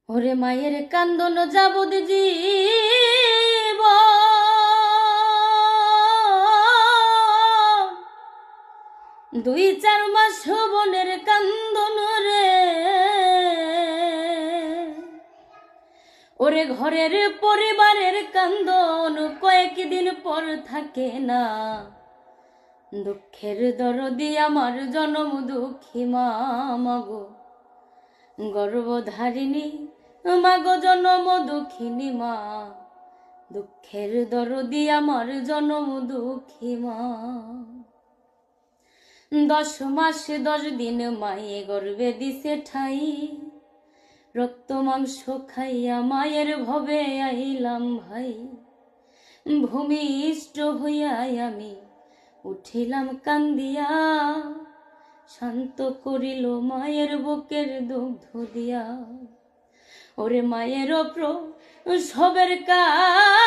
ওরে মায়ের কান্দন যাবদ জীব দুই চার মাস বনের কান্দন রে। ওরে ঘরের পরিবারের কান্দন কয়েকদিন পর থাকে না। দুঃখের দরদি আমার জনম দুঃখী মা মাগো গর্ভধারিণী মাগো জনম দুঃখিনী মা। দুঃখের দরদি আমার জনম দুঃখী মা। 10 মাস 10 দিন মায়ে গর্ভে দিছে ঠাই। রক্ত মাংস খাইয়া মায়ের ভবে আইলাম ভাই। ভূমিষ্ঠ হইয়াই আমি উঠিলাম কান্দিয়া। শান্ত করিল মায়ের বুকের দুগ্ধ দিয়া। ওরে মায়ের সবের কাজ